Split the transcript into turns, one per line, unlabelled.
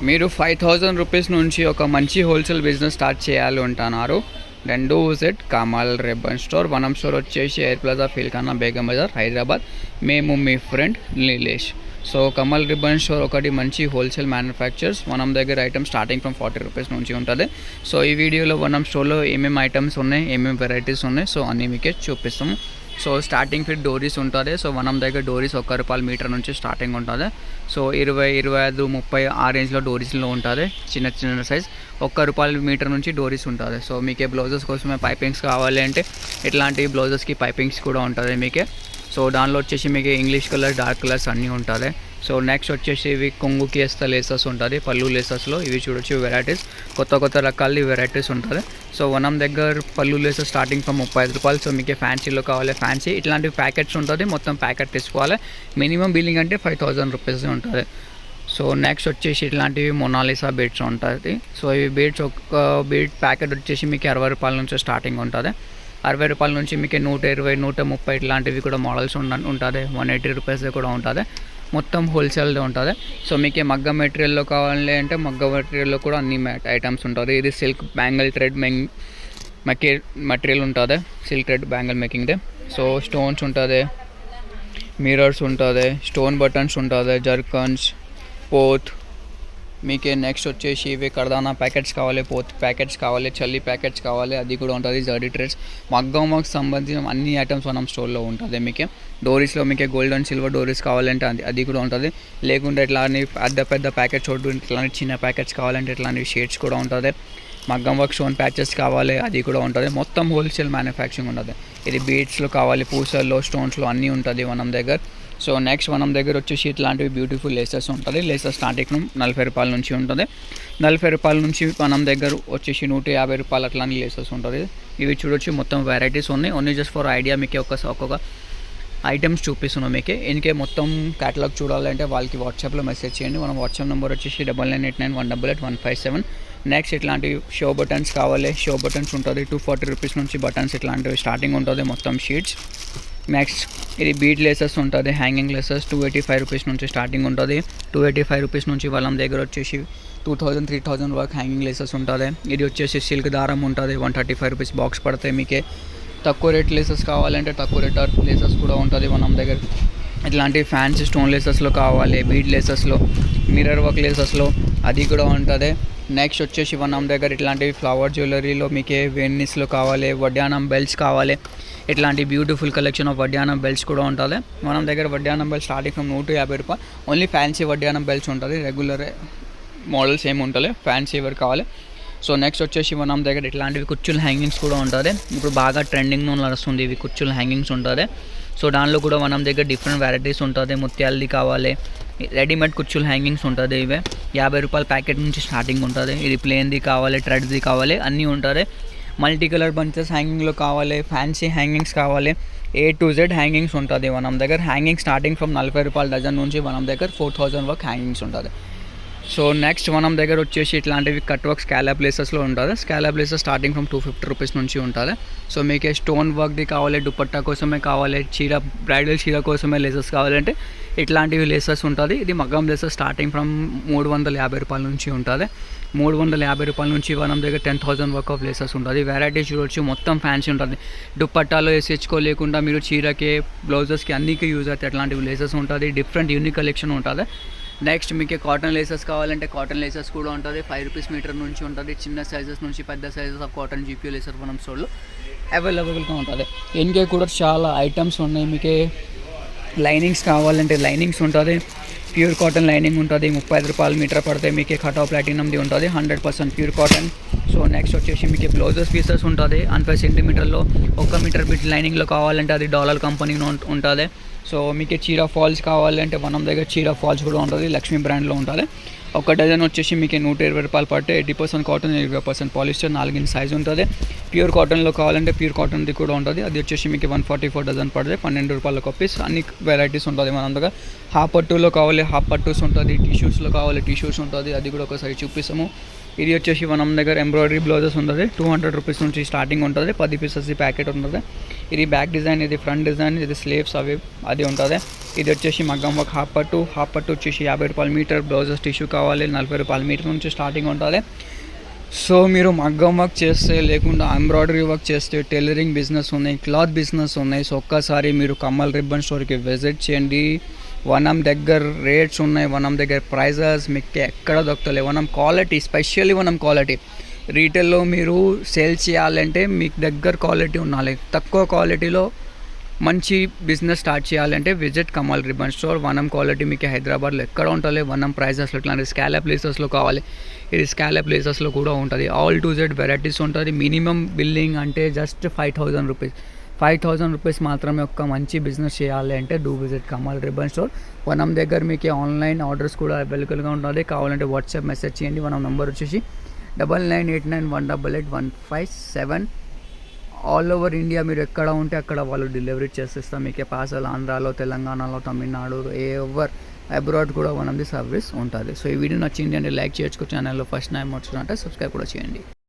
మీరు 5000 రూపీస్ నుంచి ఒక మంచి హోల్సేల్ బిజినెస్ స్టార్ట్ చేయాలి అంటున్నారు, then do visit Kamal Ribbon Store. మనం స్టోర్ వచ్చేసి ఎయిర్ ప్లాజా ఫీల్ఖానా బేగం బజార్ హైదరాబాద్. మేము మీ friend Nilesh. So Kamal Ribbon Store ఒకటి మంచి హోల్సేల్ మ్యానుఫ్యాక్చర్స్. మనం దగ్గర ఐటమ్స్ స్టార్టింగ్ ఫ్రమ్ 40 రూపీస్ నుంచి ఉంటుంది. సో ఈ వీడియోలో మనం స్టోర్లో ఏమేమి ఐటమ్స్ ఉన్నాయి, ఏమేమి వెరైటీస్ ఉన్నాయి, సో అన్నీ మీకే చూపిస్తాము. సో స్టార్టింగ్ ఫిట్ డోరీస్ ఉంటుంది. సో మనం దగ్గర డోరీస్ ₹1 మీటర్ నుంచి స్టార్టింగ్ ఉంటుంది. సో 20, 25, 30 ఆ రేంజ్లో డోరీస్లో ఉంటుంది. చిన్న చిన్న సైజ్ ₹1 మీటర్ నుంచి డోరీస్ ఉంటుంది. సో మీకే బ్లౌజెస్ కోసమే పైపింగ్స్ కావాలి అంటే ఇట్లాంటి బ్లౌజెస్కి పైపింగ్స్ కూడా ఉంటుంది మీకే. సో దానిలో వచ్చేసి మీకు ఇంగ్లీష్ కలర్స్, డార్క్ కలర్స్ అన్నీ ఉంటుంది. సో నెక్స్ట్ వచ్చేసి ఇవి కొంగుకి వేస్తే లేసెస్ ఉంటుంది, పళ్ళు లేసెస్లో ఇవి చూడొచ్చు వెరైటీస్, కొత్త రకాల వెరైటీస్ ఉంటుంది. సో మనం దగ్గర పళ్ళు లేసెస్ స్టార్టింగ్ ఫ్రమ్ ₹35. సో మీకు ఫ్యాన్సీలో కావాలి ఫ్యాన్సీ ఇట్లాంటి ప్యాకెట్స్ ఉంటుంది. మొత్తం ప్యాకెట్ తీసుకోవాలి. మినిమం బిల్లింగ్ అంటే 5000 రూపీస్ ఉంటుంది. సో నెక్స్ట్ వచ్చేసి ఇట్లాంటివి మొనాలిసా బీడ్స్ ఉంటుంది. సో ఈ బీడ్స్ ఒక బీడ్ ప్యాకెట్ వచ్చేసి మీకు ₹60 నుంచి స్టార్టింగ్ ఉంటుంది. ₹60 నుంచి మీకు 120, 130 ఇట్లాంటివి కూడా మోడల్స్ ఉంటుంది. ₹180 రూపీస్ కూడా ఉంటుంది. మొత్తం హోల్సేల్దే ఉంటుంది. సో మీకు మగ్గ మెటీరియల్లో కావాలి అంటే మగ్గ మెటీరియల్లో కూడా అన్ని ఐటమ్స్ ఉంటుంది. ఇది సిల్క్ బ్యాంగిల్ థ్రెడ్ మెటీరియల్ ఉంటుంది, సిల్క్ థ్రెడ్ బ్యాంగిల్ మేకింగ్దే. సో స్టోన్స్ ఉంటుంది, మిరర్స్ ఉంటుంది, స్టోన్ బటన్స్ ఉంటుంది, జర్కన్స్, పోత్. మీకే నెక్స్ట్ వచ్చేసి ఇవి కర్దానా ప్యాకెట్స్ కావాలి, పోత్ ప్యాకెట్స్ కావాలి, చల్లి ప్యాకెట్స్ కావాలి, అది కూడా ఉంటుంది. జర్డీ థ్రెడ్స్ మగ్గంకి సంబంధించిన అన్ని ఐటమ్స్ మనం స్టోర్లో ఉంటుంది. మీకే డోరీస్లో మీకే గోల్డ్ అండ్ సిల్వర్ డోరీస్ కావాలంటే అది కూడా ఉంటుంది. లేకుంటే ఇట్లాంటి పెద్ద ప్యాకెట్స్ ఇట్లాంటి చిన్న ప్యాకెట్స్ కావాలంటే ఇట్లాంటి షేడ్స్ కూడా ఉంటుంది. మగ్గం వర్క్ స్టోన్ ప్యాచెస్ కావాలి, అది కూడా ఉంటుంది. మొత్తం హోల్సేల్ మ్యానుఫ్యాక్చరింగ్ ఉంటుంది. ఇది బీడ్స్లో కావాలి, పూసల్లో, స్టోన్స్లో అన్నీ ఉంటుంది మనం దగ్గర. సో నెక్స్ట్ మనం దగ్గర వచ్చేసి ఇట్లాంటివి బ్యూటిఫుల్ లేసెస్ ఉంటుంది. లేసెస్ స్టార్టింగ్ ₹40 నుంచి ఉంటుంది. ₹40 నుంచి మనం దగ్గర వచ్చేసి ₹150 అట్లాంటి లేసెస్ ఉంటుంది. ఇవి చూడొచ్చు మొత్తం వెరైటీస్ ఉన్నాయి. ఓన్లీ జస్ట్ ఫర్ ఐడియా మీకు ఒక్కొక్క ఐటమ్స్ చూపిస్తున్నాం. మీకు ఇంకే మొత్తం క్యాటలాగ్ చూడాలంటే వాళ్ళకి వాట్సాప్లో మెసేజ్ చేయండి. మన వాట్సాప్ నెంబర్ వచ్చేసి 9989188157. నెక్స్ట్ ఇట్లాంటి షో బటన్స్ కావాలి, షో బటన్స్ ఉంటుంది. ₹240 నుంచి బటన్స్ ఇట్లాంటివి స్టార్టింగ్ ఉంటుంది. మొత్తం షీట్స్. నెక్స్ట్ ఇది బీడ్ లేసెస్ ఉంటుంది, హ్యాంగింగ్ లేసెస్ ₹285 నుంచి స్టార్టింగ్ ఉంటుంది. ₹285 నుంచి వాళ్ళ దగ్గర వచ్చేసి 2000, 3000 వరకు హ్యాంగింగ్ లేసెస్ ఉంటుంది. ఇది వచ్చేసి సిల్క్ దారం ఉంటుంది, ₹135 బాక్స్ పడతాయి. మీకే తక్కువ రేట్ లేసెస్ కావాలంటే తక్కువ రేట్ లేసెస్ కూడా ఉంటుంది మనం దగ్గర. ఇట్లాంటి ఫ్యాన్సీ స్టోన్ లేసెస్లో కావాలి, బీడ్ లేసెస్లో, మిర్రర్ వర్క్ లేసెస్లో అది కూడా ఉంటుంది. నెక్స్ట్ వచ్చేసి మనం దగ్గర ఇట్లాంటివి ఫ్లవర్ జ్యువెలరీలో మీకే వెన్నీస్లో కావాలి, వడ్డానం బెల్ట్స్ కావాలి. ఇట్లాంటి బ్యూటిఫుల్ కలెక్షన్ ఆఫ్ వడ్డానం బెల్ట్స్ కూడా ఉంటుంది మనం దగ్గర. వడ్డానం belt starting from ₹150. Only fancy వడ్డానం బెల్ట్స్ ఉంటుంది, రెగ్యులర్ మోడల్స్ ఏమి ఉంటుంది, ఫ్యాన్సీ ఎవరు కావాలి. సో నెక్స్ట్ వచ్చేసి మనం దగ్గర ఇట్లాంటివి కుచ్చుల హ్యాంగింగ్స్ కూడా ఉంటుంది. ఇప్పుడు బాగా ట్రెండింగ్లో నడుస్తుంది ఇవి కుచ్చుల హ్యాంగింగ్స్ ఉంటుంది. సో దానిలో కూడా మనం దగ్గర డిఫరెంట్ వెరైటీస్ ఉంటుంది. ముత్యాలది కావాలి, రెడీమేడ్ కుచ్చుల హ్యాంగింగ్స్ ఉంటుంది. ఇవే ₹50 ప్యాకెట్ నుంచి స్టార్టింగ్ ఉంటుంది. ఇది ప్లేన్ది కావాలి, థ్రెడ్ది కావాలి, అన్నీ ఉంటుంది. మల్టీ కలర్ బంచెస్ హ్యాంగింగ్లో కావాలి, ఫ్యాన్సీ హ్యాంగింగ్స్ కావాలి, A to Z హ్యాంగింగ్స్ ఉంటుంది మనం దగ్గర. హ్యాంగింగ్ స్టార్టింగ్ ఫ్రమ్ ₹40 డజన్ నుంచి మనం దగ్గర 4000 వరకు హ్యాంగింగ్స్ ఉంటుంది. సో నెక్స్ట్ మనం దగ్గర వచ్చేసి ఇట్లాంటివి కట్ వర్క్ స్కాలప్ లేసెస్లో ఉంటుంది. స్కాలప్ లేసెస్ స్టార్టింగ్ ఫ్రమ్ ₹250 నుంచి ఉంటుంది. సో మీకు స్టోన్ వర్క్ది కావాలి, దుపట్టా కోసమే కావాలి, బ్రైడల్ చీర కోసమే లేసెస్ కావాలంటే ఇట్లాంటివి లేసెస్ ఉంటుంది. ఇది మగ్గం లేసెస్ స్టార్టింగ్ ఫ్రమ్ ₹350 నుంచి ఉంటుంది. ₹350 నుంచి మనం దగ్గర 10,000 వర్క్ ఆఫ్ లేసెస్ ఉంటుంది. వెరైటీస్ చూడవచ్చు, మొత్తం ఫ్యాన్సీ ఉంటుంది. దుపట్టాలో వేసేసుకోలేకుండా మీరు చీరకి, బ్లౌజెస్కి అన్నికి యూజ్ అవుతాయి అట్లాంటివి లేసెస్ ఉంటుంది. డిఫరెంట్ యూనిక్ కలెక్షన్ ఉంటుంది. నెక్స్ట్ మీకు కాటన్ లేసెస్ కావాలంటే కాటన్ లేసెస్ కూడా ఉంటుంది. ₹5 మీటర్ నుంచి ఉంటుంది. చిన్న సైజెస్ నుంచి పెద్ద sizes of cotton GP laces మనం స్టోర్లో అవైలబుల్గా ఉంటుంది. ఇంకే కూడా చాలా ఐటమ్స్ ఉన్నాయి. మీకు లైనింగ్స్ కావాలంటే లైనింగ్స్ ఉంటుంది. ప్యూర్ కాటన్ లైనింగ్ ఉంటుంది. ₹30 మీటర్ పడితే మీకు కటా ప్లాటినంది ఉంటుంది, 100% ప్యూర్ కాటన్. సో నెక్స్ట్ వచ్చేసి మీకు బ్లౌజెస్ పీసెస్ ఉంటుంది. 5 సెంటీమీటర్లో 1 మీటర్ బిట్ లైనింగ్లో కావాలంటే అది డాలర్ కంపెనీ ఉంటుంది. సో మీకు చీర ఫాల్స్ కావాలంటే మనం దగ్గర చీర ఫాల్స్ కూడా ఉంటుంది, లక్ష్మీ బ్రాండ్లో ఉంటుంది. ఒక డజన్ వచ్చేసి మీకు ₹120 పడితే 80% కాటన్, 20% పాలిస్టర్, 4 ఇంచ్ సైజ్ ఉంటుంది. ప్యూర్ కాటన్లో కావాలంటే ప్యూర్ కాటన్ది కూడా ఉంటుంది. అది వచ్చేసి మీకు 144 డజన్ పడితే ₹12 కాపీస్. అన్ని వెరైటీస్ ఉంటుంది మన దగ్గర. హాఫ్ పట్టులో కావాలి, హాఫ్ పట్టూస్ ఉంటుంది. టీషర్ట్స్లో కావాలి, టీషర్ట్స్ ఉంటుంది. అది కూడా ఒకసారి చూపిస్తాము. ఇది వచ్చేసి మనం దగ్గర ఎంబ్రాయిడరీ బ్లౌజెస్ ఉంటుంది. ₹200 నుంచి స్టార్టింగ్ ఉంటుంది. 10 పీసెస్ ప్యాకెట్ ఉంటుంది. ఇది బ్యాక్ డిజైన్, ఇది ఫ్రంట్ డిజైన్, ఇది స్లీవ్స్ అవి అది ఉంటుంది. ఇది వచ్చేసి మగ్గం వర్క్ హాఫ్ పట్టు వచ్చేసి 50 రూపాయల మీటర్, బ్లౌజెస్ టిష్యూ కావాలి 40 రూపాయల మీటర్ నుంచి స్టార్టింగ్ ఉంటుంది. సో మీరు మగ్గం వర్క్ చేస్తే, లేకుండా ఎంబ్రాయిడరీ వర్క్ చేస్తే, టైలరింగ్ బిజినెస్ ఉన్నాయి, క్లాత్ బిజినెస్ ఉన్నాయి. సో ఒక్కసారి మీరు కమల్ రిబ్బన్ స్టోర్కి విజిట్ చేయండి. వనం దగ్గర రేట్స్ ఉన్నాయి, వనం దగ్గర ప్రైజెస్ మీకు ఎక్కడ దొరకలేదు. వనం క్వాలిటీ, స్పెషల్లీ వనం క్వాలిటీ. రీటైల్లో మీరు సేల్ చేయాలంటే మీకు దగ్గర క్వాలిటీ ఉండాలి. తక్కువ క్వాలిటీలో మంచి బిజినెస్ స్టార్ట్ చేయాలంటే విజిట్ కమల్ రిబ్బన్ స్టోర్. వనం క్వాలిటీ మీకు హైదరాబాద్లో ఎక్కడ ఉంటుంది. వనం ప్రైజెస్లో ఇట్లాంటి స్కాలప్ ప్లేసెస్లో కావాలి, ఇది స్కాలప్ ప్లేసెస్లో కూడా ఉంటుంది. ఆల్ టు జెడ్ వెరైటీస్ ఉంటుంది. మినిమం బిల్లింగ్ అంటే జస్ట్ 5,000 రూపీస్. 5,000 రూపీస్ మాత్రమే ఒక మంచి బిజినెస్ చేయాలి అంటే do visit Kamal Ribbon store. వనం దగ్గర మీకు ఆన్లైన్ ఆర్డర్స్ కూడా అవైలబుల్గా ఉంటుంది. కావాలంటే వాట్సాప్ మెసేజ్ చేయండి. వనం నెంబర్ వచ్చేసి 9989188157. ఆల్ ఓవర్ ఇండియా మీరు ఎక్కడ ఉంటే అక్కడ వాళ్ళు డెలివరీ చేసేస్తాం మీకు పార్సల్. ఆంధ్రాలో, తెలంగాణలో, తమిళనాడు, ఎవర్ అబ్రాడ్ కూడా వన్ ఆఫ్ ది సర్వీస్ ఉంటుంది. సో ఈ వీడియో నచ్చింది అంటే లైక్ చేయొచ్చు. ఛానల్లో ఫస్ట్ టైం వచ్చినట్టే సబ్స్క్రైబ్ కూడా చేయండి.